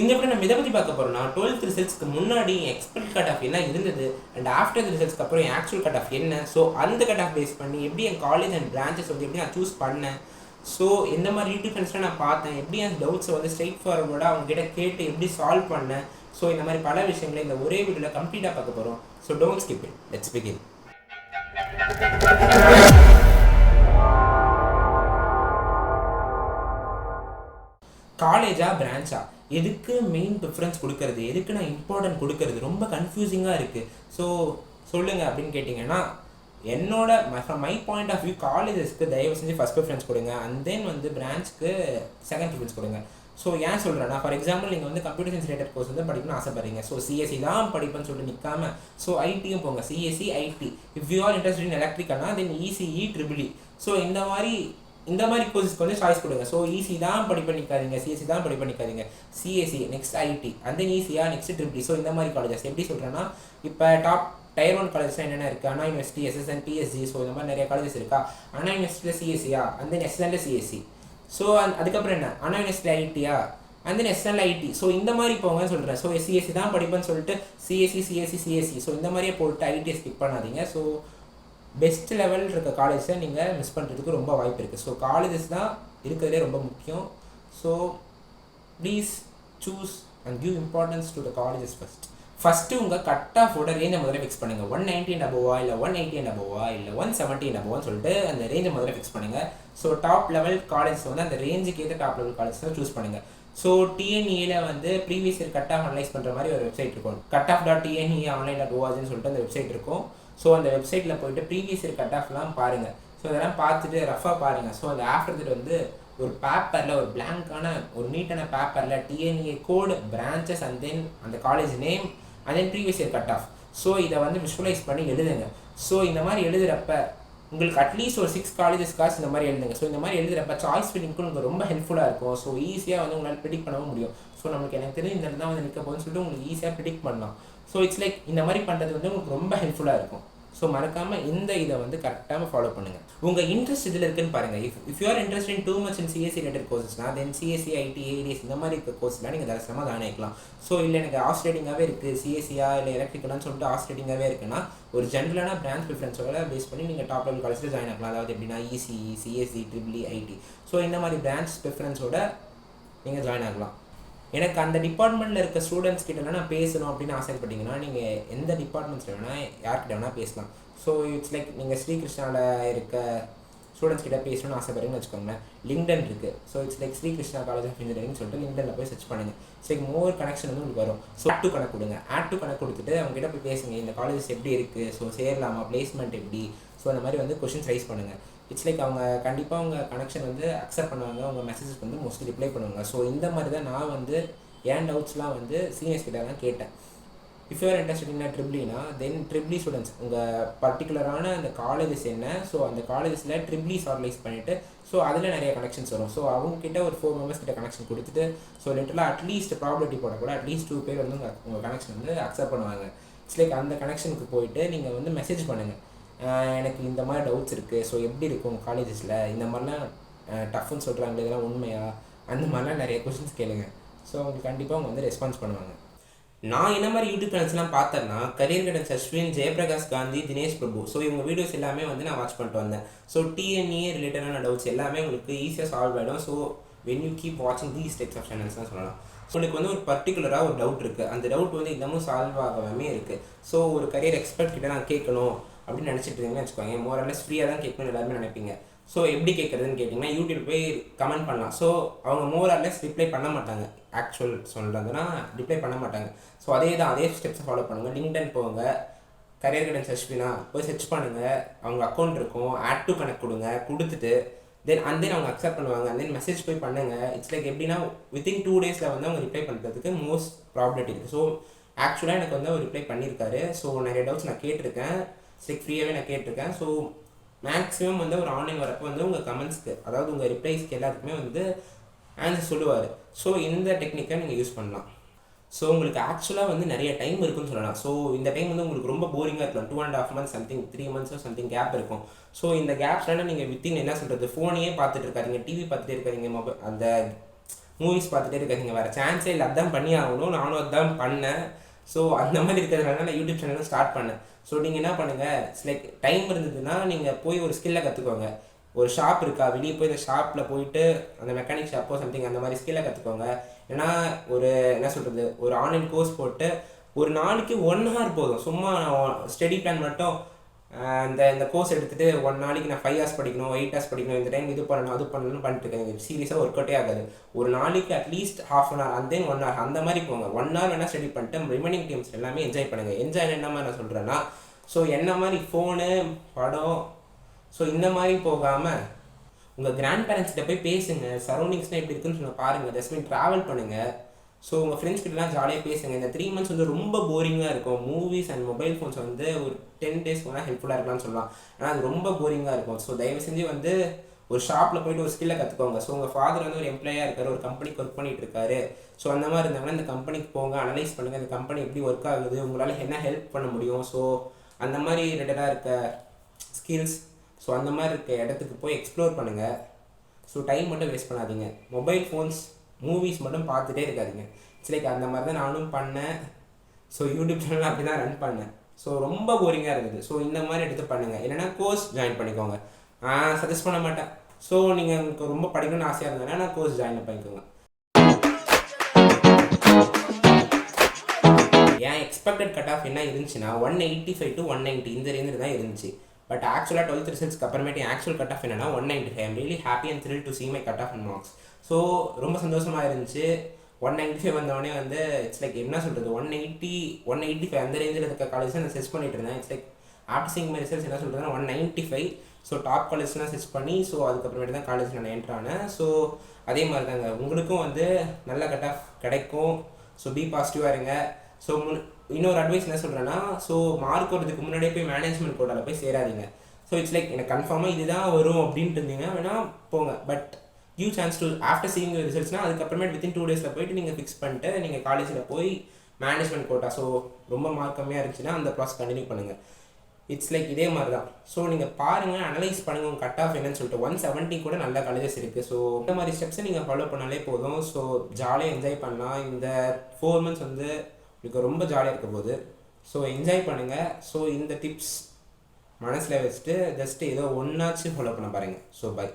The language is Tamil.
இந்த விட நம்ம இதை பற்றி பார்க்க போகிறோம்னா 12th ரிசல்ட்ஸ்க்கு முன்னாடி எக்ஸ்பெக்ட் கட் ஆஃப் என்ன இருந்தது அண்ட் ஆஃப்டர் ரிசல்ட்ஸ்க்கு அப்புறம் என் ஆக்சுவல் கட் ஆஃப் என்ன. ஸோ அந்த கட் ஆஃப் பேஸ் பண்ணி எப்படி என் காலேஜ் அண்ட் பிரான்ச்சஸ் வந்து எப்படி நான் சூஸ் பண்ணேன், ஸோ எந்த மாதிரி யூடியூப் ஃப்ரெண்ட்ஸ்லாம் நான் பார்த்தேன், எப்படி அந்த டவுட்ஸை வந்து ஸ்ட்ரைட் ஃபார்வர்டாக அவங்ககிட்ட கேட்டு எப்படி சால்வ் பண்ணேன். ஸோ இந்த மாதிரி பல விஷயங்களை இந்த ஒரே வீடியோவில் கம்ப்ளீட்டாக பார்க்க போகிறோம். So don't skip it, let's begin. காலேஜா பிரான்ச்சா, எதுக்கு மெயின் ப்ரிஃபரன்ஸ் கொடுக்கறது, எதுக்கு நான் இம்பார்ட்டன்ட் கொடுக்கறது, ரொம்ப கன்ஃபியூசிங்காக இருக்குது. ஸோ சொல்லுங்கள் அப்படின்னு கேட்டிங்கன்னா, என்னோட from my point of view காலேஜஸ்க்கு தயவு செஞ்சு ஃபஸ்ட் ப்ரிஃபரன்ஸ் கொடுங்க, அண்ட் தென் வந்து பிரான்ச்சுக்கு செகண்ட் ப்ரிஃபரன்ஸ் கொடுங்க. ஸோ ஏன் சொல்கிறேன்னா, ஃபார் எக்ஸாம்பிள் நீங்கள் வந்து கம்ப்யூட்டர் சயின்ஸ் ரிலேட்டட் கோர்ஸ் வந்து படிக்கணும்னு ஆசைப்படுறீங்க. ஸோ சிஎஸ்சி தான் படிப்பேன்னு சொல்லிட்டு நிற்காம ஸோ ஐடியும் போங்க, CSC IT. If you are interest in எலக்ட்ரிக்கல்னா தென் இசிஇ ட்ரிபிள்இ. ஸோ இந்த மாதிரி கோர்ஸஸ்க்கு வந்து சாய்ஸ் கொடுங்க. ஸோ ஈஸி தான் படிப்ப நிற்காதீங்க, சிஎஸ்சி தான் படிப்ப நிற்காதீங்க, CSC next IT and then ஈஸியாக நெக்ஸ்ட் ட்ரிபிள்இ. ஸோ இந்த மாதிரி காலேஜஸ் எப்படி சொல்கிறேன்னா, இப்போ டாப் Tier 1 காலேஜஸ்லாம் என்னென்ன இருக்குது, Anna university, SSN, PSG. So இந்த மாதிரி நிறைய காலேஜஸ் இருக்கா. அண்ணா யூனிவர்சிட்டியில் சிஎஸ்சியா அண்ட் தென் எஸ்எஸ்என்ல சிஎஸ்சி. ஸோ அதுக்கப்புறம் என்ன, அண்ணா யூனிவர்சிட்டியில் ஐடியா and then SNL IT. So இந்த மாதிரி போங்கன்னு சொல்கிறேன். ஸோ சிஎஸ்சி தான் படிப்பேன்னு சொல்லிட்டு சிஎஸ்சி. ஸோ இந்த மாதிரியே போட்டு ஐடியை ஸ்கிப் பண்ணாதீங்க. ஸோ பெஸ்ட் லெவல் இருக்க காலேஜை நீங்கள் மிஸ் பண்ணுறதுக்கு ரொம்ப வாய்ப்பு இருக்குது. ஸோ காலேஜஸ் தான் இருக்கிறதே ரொம்ப முக்கியம். So please choose and give importance to the colleges first உங்கள் கட் ஆஃபோட ரேஞ்சை முதல்ல ஃபிக்ஸ் பண்ணுங்கள். 190 அண்ட் அபோவா, இல்லை 180 அண்ட் அபோவா, இல்லை 170 அண்ட் அபோவான்னு சொல்லிட்டு அந்த ரேஞ்சை முதல்ல ஃபிக்ஸ் பண்ணுங்கள். ஸோ டாப் லெவல் காலேஜ் வந்து அந்த ரேஞ்சுக்கு ஏற்ற டாப் லெவல் காலேஜ் தான் சூஸ் பண்ணுங்கள். ஸோ டிஎன்இயில் வந்து previous year cut of analyse பண்ணுற மாதிரி ஒரு வெப்சைட் இருக்கும், cutoff.tne online.org சொல்லிட்டு அந்த வெப்சைட் இருக்கும். ஸோ அந்த வெப்சைட்டில் போய்ட்டு ப்ரீவியஸ் இயர் கட் ஆஃப்லாம் பாருங்கள். ஸோ அதெல்லாம் பார்த்துட்டு ரஃபாக பாருங்கள். ஸோ அந்த ஆஃப்டர் வந்து ஒரு பேப்பரில், ஒரு பிளாங்கான ஒரு நீட்டான பேப்பரில் DNA code, branches and then அந்த college name and then previous year cut off. So இதை வந்து விஷுவலைஸ் பண்ணி எழுதுங்க. ஸோ இந்த மாதிரி எழுதுகிறப்ப உங்களுக்கு அட்லீஸ்ட் ஒரு 6 காலேஜஸ்க்காக இந்த மாதிரி எழுதுங்க. ஸோ இந்த மாதிரி எழுதுகிறப்ப சாய்ஸ் ஃபில்லிங்க்கு உங்களுக்கு ரொம்ப ஹெல்ப்ஃபுல்லாக இருக்கும். ஸோ ஈஸியாக வந்து உங்களால் ப்ரிடிக்ட் பண்ணவும் முடியும். ஸோ நமக்கு எனக்கு தெரிஞ்சு இந்த தான் வந்து நிற்க போகுதுன்னு சொல்லிட்டு உங்களுக்கு ஈஸியாக ப்ரிடிக்ட் பண்ணலாம். ஸோ இட்ஸ் லைக் இந்த மாதிரி பண்ணுறது வந்து உங்களுக்கு ரொம்ப ஹெல்ப்ஃபுல்லாக இருக்கும். ஸோ மறக்காமல் இந்த இதை வந்து கரெக்டாக ஃபாலோ பண்ணுங்கள். உங்கள் இன்ட்ரெஸ்ட் இதில் இருக்குன்னு பாருங்கள். If you are interest in too much in CSC related கோர்சஸ்னா தென் சிஎஸ்சி, ஐடி, ஏடிஎஸ் இந்த மாதிரி இருக்க கோர்ஸ்லாம் நீங்கள் தரசமாக ஜாயின் ஆகிக்கலாம். ஸோ இல்லை எனக்கு ஆஸ்ட்ரேட்டிங்காகவே இருக்குது, சிஎஸ்சியா இல்லை எலக்ட்ரிக்கலான்னு சொல்லிட்டு ஆஸ்ட்ரேட்டிங்காகவே இருக்குன்னா ஒரு ஜென்ரலான பிரான்ச் ப்ரிஃபரன்ஸோட பேஸ் பண்ணி நீங்கள் டாப் லெவல் காலேஜில் ஜாயின் ஆகலாம். அதாவது எப்படின்னா ECE, CSE, triple E, IT. So இந்த மாதிரி பிரான்ச் ப்ரிஃபரன்ஸோட நீங்கள் ஜாயின் ஆகலாம். எனக்கு அந்த டிபார்ட்மெண்ட்டில் இருக்க ஸ்டூடெண்ட்ஸ் கிட்டலாம் நான் பேசணும் அப்படின்னு ஆசைப்பட்டீங்கன்னா நீங்கள் எந்த டிபார்ட்மெண்ட்ஸில் வேணால் யார்கிட்ட வேணால் பேசலாம். ஸோ இட்ஸ் லைக் நீங்கள் ஸ்ரீகிருஷ்ணாவில் இருக்க ஸ்டூடெண்ட்ஸ் கிட்ட பேசணும்னு ஆசைப்படுறீங்கன்னு வச்சுக்கோங்களேன், லிங்க்டன் இருக்குது. So it's like Srikrishna college of engineering சொல்லிட்டு லிங்க்டனில் போய் சர்ச் பண்ணுங்கள். ஸோ லைக் மோர் கனெக்ஷன் வந்து உங்களுக்கு வரும். ஸோ ஆட் டு கனெக்ட் கொடுங்க. ஆட் டு கனெக்ட் கொடுத்துட்டு அவங்ககிட்ட போய் பேசுங்க, இந்த காலேஜஸ் எப்படி இருக்குது, ஸோ சேரலாமா, பிளேஸ்மெண்ட் எப்படி, ஸோ அந்த மாதிரி வந்து கொஷின்ஸ் ரைஸ் பண்ணுங்கள். இட்ஸ் லைக் அவங்க கண்டிப்பாக அவங்க கனெக்ஷன் வந்து அக்செப்ட் பண்ணுவாங்க, உங்கள் மெசேஜஸ் வந்து மோஸ்ட்லி ரிப்ளை பண்ணுவாங்க. ஸோ இந்த மாதிரி தான் நான் வந்து என் டவுட்ஸ்லாம் வந்து சீனியர்ஸ் கிட்ட தான் கேட்டேன். If you are interested in ட்ரிபிள்இனா தென் ட்ரிபிள்இ ஸ்டூடெண்ட்ஸ் உங்கள் பர்டிகுலரான அந்த காலேஜஸ் என்ன, ஸோ அந்த காலேஜஸில் ட்ரிபிள்இஸ் ஆர்கனைஸ் பண்ணிவிட்டு ஸோ அதில் நிறைய கனெக்ஷன்ஸ் வரும். ஸோ அவங்ககிட்ட ஒரு 4 மெம்பர்ஸ் கிட்ட கனெக்ஷன் கொடுத்துட்டு ஸோ லிட்டரலாக அட்லீஸ்ட் ப்ராபபிலிட்டி போட கூட அட்லீஸ்ட் 2 பேர் வந்து உங்கள் கனெக்ஷன் வந்து அக்செப்ட் பண்ணுவாங்க. இட்ஸ் லைக் அந்த கனெக்ஷனுக்கு போயிட்டு நீங்கள் வந்து மெசேஜ் பண்ணுங்கள், எனக்கு இந்த மாதிரி டவுட்ஸ் இருக்குது, ஸோ எப்படி இருக்கும் காலேஜஸில், இந்த மாதிரிலாம் டஃப்னு சொல்கிறாங்க, இதெல்லாம் உண்மையா, அந்த மாதிரிலாம் நிறைய கொஷின்ஸ் கேளுங்க. ஸோ அவங்களுக்கு கண்டிப்பாக அவங்க வந்து ரெஸ்பான்ஸ் பண்ணுவாங்க. நான் என்ன மாதிரி யூடியூப் சேனல்ஸ்லாம் பார்த்தேன்னா கரியர் கைடன்ஸ் அஸ்வின், ஜெயபிரகாஷ் காந்தி, தினேஷ் பிரபு. ஸோ இவங்க வீடியோஸ் எல்லாமே வந்து நான் வாட்ச் பண்ணிட்டு வந்தேன். ஸோ டிஎன்ஏ ரிலேட்டடான டவுட்ஸ் எல்லாமே உங்களுக்கு ஈஸியாக சால்வ் ஆகிடும். ஸோ வென் யூ கீப் வாட்சிங் தீஸ் டைப்ஸ் ஆஃப் சேனல்ஸ் தான் சொல்லலாம். ஸோ உங்களுக்கு வந்து ஒரு பர்டிகுலராக ஒரு டவுட் இருக்குது, அந்த டவுட் வந்து இன்னமும் சால்வ் ஆகாமே இருக்குது. ஸோ ஒரு கரியர் எக்ஸ்பர்ட் கிட்ட நான் கேட்கணும் அப்படின்னு நினச்சிட்டு இருக்கீங்கன்னு வச்சுக்கோங்க, மோரலஸ் ஃப்ரீயாக தான் கேட்கணும்னு எல்லாருமே நினைப்பீங்க. ஸோ எப்படி கேட்குறதுன்னு கேட்டிங்கன்னா யூடியூப் போய் கமெண்ட் பண்ணலாம். ஸோ அவங்க மோரலஸ் ரிப்ளை பண்ண மாட்டாங்க, ஆக்சுவல் சொல்கிறதுனா ரிப்ளை பண்ண மாட்டாங்க. ஸோ அதே ஸ்டெப்ஸை ஃபாலோ பண்ணுங்கள். லிங்க்டன் போங்க, கரியர் கைடன்ஸ் அஸ்வினா போய் சர்ச் பண்ணுங்கள், அவங்க அக்கௌண்ட் இருக்கும், ஆட் டு கனெக்ட் கொடுத்துட்டு தென் அவங்க அக்செப்ட் பண்ணுவாங்க. அண்ட் தென் மெசேஜ் போய் பண்ணுங்கள். இட்ஸ் லைக் எப்படின்னா வித்தின் 2 டேஸில் வந்து அவங்க ரிப்ளை பண்ணுறதுக்கு மோஸ்ட் ப்ராபபிலிட்டி இருக்குது. ஸோ ஆக்சுவலாக எனக்கு வந்து அவர் ரிப்ளை பண்ணியிருக்காரு. ஸோ நிறைய டவுட்ஸ் நான் கேட்டிருக்கேன், லைக் ஃப்ரீயாகவே நான் கேட்டிருக்கேன். ஸோ மேக்ஸிமம் வந்து ஒரு ஆன்லைன் வரப்போ வந்து உங்கள் கமெண்ட்ஸ்க்கு, அதாவது உங்கள் ரிப்ளைஸ்க்கு எல்லாத்துக்குமே வந்து ஆன்சர் சொல்லுவார். ஸோ இந்த டெக்னிக்கை நீங்கள் யூஸ் பண்ணலாம். ஸோ உங்களுக்கு ஆக்சுவலாக வந்து நிறைய டைம் இருக்குன்னு சொல்லலாம். ஸோ இந்த டைம் வந்து உங்களுக்கு ரொம்ப போரிங்காக இருக்கலாம், 2.5 months something 3 months something gap இருக்கும். ஸோ இந்த கேப்ஸ்லாம் நீங்கள் வித்தின் என்ன சொல்கிறது, ஃபோனையே பார்த்துட்டு இருக்காதிங்க, டிவி பார்த்துட்டே இருக்காதிங்க, அந்த மூவிஸ் பார்த்துட்டே இருக்காதிங்க, வேறு சான்ஸே இல்லை, அதான் பண்ணி ஆகணும், நானும் அதுதான் பண்ணேன். ஸோ அந்த மாதிரி இருக்கிறதுனால நான் யூடியூப் சேனலும் ஸ்டார்ட் பண்ணேன். ஸோ நீங்கள் என்ன பண்ணுங்கள், லைக் டைம் இருந்ததுன்னா நீங்கள் போய் ஒரு ஸ்கில்லை கற்றுக்கோங்க. ஒரு ஷாப் இருக்கா, வெளியே போய் இந்த ஷாப்பில் போயிட்டு அந்த மெக்கானிக் ஷாப்போ சம்திங் அந்த மாதிரி ஸ்கில்லை கற்றுக்கோங்க. ஏன்னா ஒரு என்ன சொல்கிறது, ஒரு ஆன்லைன் கோர்ஸ் போட்டு ஒரு நாளைக்கு 1 hour போதும், சும்மா ஸ்டடி பிளான் மட்டும் இந்த கோர்ஸ் எடுத்துகிட்டு 1 நாளைக்கு நான் 5 hours படிக்கணும், 8 hours படிக்கணும், இந்த டைம் இது பண்ணணும் அது பண்ணணும்னு பண்ணிட்டு இருக்கேன். சீரியஸாக ஒர்க் அவுட்டே ஆகாது. ஒரு நாளைக்கு at least ½ hour and then 1 hour அந்த மாதிரி போங்க. 1 hour வேணால் ஸ்டடி பண்ணிட்டு ரிமைனிங் டைம்ஸ் எல்லாமே என்ஜாய் பண்ணுங்கள். என்ஜாய் என்ன மாதிரி நான் சொல்கிறேன்னா, ஸோ என்ன மாதிரி ஃபோனு, படம், ஸோ இந்த மாதிரி போகாமல் உங்கள் கிராண்ட் பேரண்ட்ஸ்கிட்ட போய் பேசுங்க. சரௌண்டிங்ஸ்லாம் எப்படி இருக்குன்னு சொல்லி பாருங்கள். ஜஸ்ட் மீன் ட்ராவல் பண்ணுங்கள். ஸோ உங்கள் ஃப்ரெண்ட்ஸ் கிட்டலாம் ஜாலியாக பேசுங்க. இந்த 3 months வந்து ரொம்ப போரிங்காக இருக்கும். மூவிஸ் அண்ட் மொபைல் ஃபோன்ஸ் வந்து ஒரு 10 days வேணால் ஹெல்ப்ஃபுல்லாக இருக்கலாம்னு சொல்லலாம். ஆனால் அது ரொம்ப போரிங்காக இருக்கும். ஸோ தயவு செஞ்சு வந்து ஒரு ஷாப்பில் போய்ட்டு ஒரு ஸ்கில்லை கற்றுக்கோங்க. ஸோ உங்கள் ஃபாதர் வந்து ஒரு எம்ப்ளாயாக இருக்கார், ஒரு கம்பெனிக்கு ஒர்க் பண்ணிகிட்டு இருக்காரு. ஸோ அந்த மாதிரி இருந்தாங்கன்னா இந்த கம்பெனிக்கு போங்க, அனலைஸ் பண்ணுங்கள், இந்த கம்பெனி எப்படி ஒர்க் ஆகுது, உங்களால் என்ன ஹெல்ப் பண்ண முடியும். ஸோ அந்த மாதிரி ரிலேட்டடாக இருக்க ஸ்கில்ஸ், ஸோ அந்த மாதிரி இருக்க இடத்துக்கு போய் எக்ஸ்ப்ளோர் பண்ணுங்கள். ஸோ டைம் மட்டும் வேஸ்ட் பண்ணாதீங்க. மொபைல் ஃபோன்ஸ், மூவிஸ் மட்டும் பார்த்துட்டே இருக்காதிங்க. இட்ஸ் லைக் அந்த மாதிரி தான் நானும் பண்ணேன். ஸோ யூடியூப் சேனல் அப்படி தான் ரன் பண்ணேன். ஸோ ரொம்ப போரிங்காக இருந்தது. ஸோ இந்த மாதிரி எடுத்து பண்ணுங்கள். இல்லைனா கோர்ஸ் ஜாயின் பண்ணிக்கோங்க. சஜஸ்ட் பண்ண மாட்டேன். ஸோ நீங்கள் உங்களுக்கு ரொம்ப படிக்கணும்னு ஆசையாக இருந்ததுன்னா நான் கோர்ஸ் ஜாயின் பண்ணிக்கோங்க. என் எக்ஸ்பெக்டட் கட் ஆஃப் என்ன இருந்துச்சுன்னா 185 to 190 இந்த ரேஞ்சில் தான் இருந்துச்சு. பட் ஆக்சுவலாக 12th ரிசல்ட்ஸ்க்கு அப்புறமேட்டு ஆக்சுவல் கட் ஆஃப் என்னன்னா 195. I'm really happy and thrill to see my cut off and marks. So ரொம்ப சந்தோஷமாக இருந்துச்சு. 195 வந்தவொடனே வந்து இட்ஸ் லைக் என்ன சொல்கிறது, 185 அந்த ரேஞ்சில் இருக்க காலேஜ் நான் சர்ச் பண்ணிட்டு இருந்தேன். It's like after seeing my results என்ன சொல்கிறதுனா 195. ஸோ டாப் காலேஜ்லாம் சர்ச் பண்ணி ஸோ அதுக்கப்புறமேட்டு தான் காலேஜ் நான் என்ட்ரு ஆனேன். ஸோ அதே மாதிரி தாங்க உங்களுக்கும் வந்து நல்ல கட் ஆஃப் கிடைக்கும். ஸோ பி பாசிட்டிவாக இருங்க. ஸோ இன்னொரு அட்வைஸ் என்ன சொல்கிறேன்னா, ஸோ மார்க் வரதுக்கு முன்னாடியே போய் மேனேஜ்மெண்ட் கோட்டாவில் போய் சேராதீங்க. ஸோ இட்ஸ் லைக் எனக்கு கன்ஃபார்மாக இதுதான் வரும் அப்படின்ட்டு இருந்தீங்க வேணால் போங்க. But give chance to after seeing ரிசல்ட்ஸ்னால் அதுக்கப்புறமேட்டு வித்தின் 2 days போயிட்டு நீங்கள் ஃபிக்ஸ் பண்ணிட்டு நீங்கள் காலேஜில் போய் மேனேஜ்மெண்ட் கோட்டா, ஸோ ரொம்ப மார்க் கம்மியாக இருந்துச்சுன்னா அந்த ப்ராசஸ் கண்டினியூ பண்ணுங்கள். இட்ஸ் லைக் இதே மாதிரி தான். ஸோ நீங்கள் பாருங்கள், அனலைஸ் பண்ணுங்கள் உங்கள் கட் ஆஃப் என்னன்னு சொல்லிட்டு. 170 கூட நல்ல காலேஜஸ் இருக்குது. ஸோ இந்த மாதிரி ஸ்டெப்ஸை நீங்கள் ஃபாலோ பண்ணாலே போதும். ஸோ ஜாலியாக என்ஜாய் பண்ணலாம். இந்த 4 months வந்து உங்களுக்கு ரொம்ப ஜாலியாக இருக்க போகுது. ஸோ என்ஜாய் பண்ணுங்கள். ஸோ இந்த டிப்ஸ் மனசில் வச்சுட்டு ஜஸ்ட்டு ஏதோ ஒன்றாச்சும் ஃபாலோ பண்ண பாருங்கள். So by.